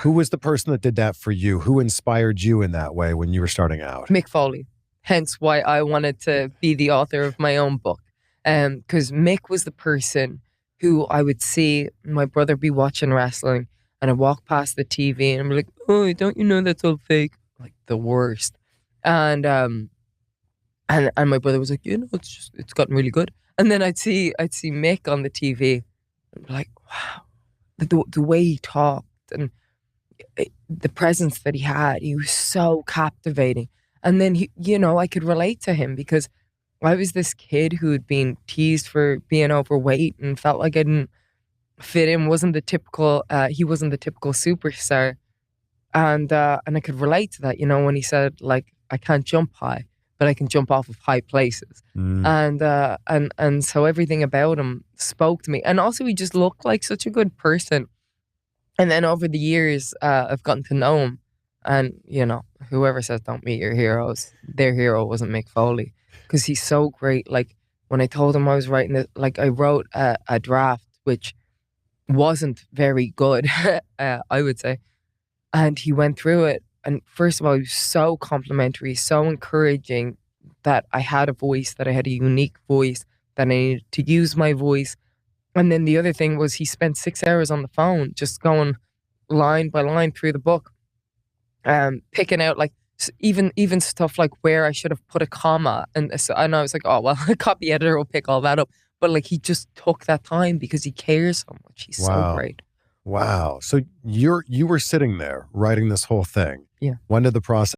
Who was the person that did that for you? Who inspired you in that way when you were starting out? Mick Foley. Hence why I wanted to be the author of my own book. Because Mick was the person who I would see my brother be watching wrestling, and I'd walk past the TV and I'm like, oh, don't you know that's all fake? Like the worst. And my brother was like, it's gotten really good. And then I'd see Mick on the TV. I'm like, wow, the way he talked and the presence that he was so captivating. And then I could relate to him because I was this kid who had been teased for being overweight and felt like I didn't fit in. He wasn't the typical superstar, and I could relate to that. When he said like, I can't jump high, but I can jump off of high places. And so everything about him spoke to me. And also he just looked like such a good person. And then over the years, I've gotten to know him. And, whoever says don't meet your heroes, their hero wasn't Mick Foley. Because he's so great. Like, when I told him I was writing it, like, I wrote a draft, which wasn't very good, I would say. And he went through it. And first of all, he was so complimentary, so encouraging that I had a voice, that I had a unique voice, that I needed to use my voice. And then the other thing was he spent 6 hours on the phone just going line by line through the book, picking out like even stuff like where I should have put a comma. And I was like, oh, well, a copy editor will pick all that up. But like he just took that time because he cares so much. He's so great. Wow. So you were sitting there writing this whole thing. Yeah. When did the process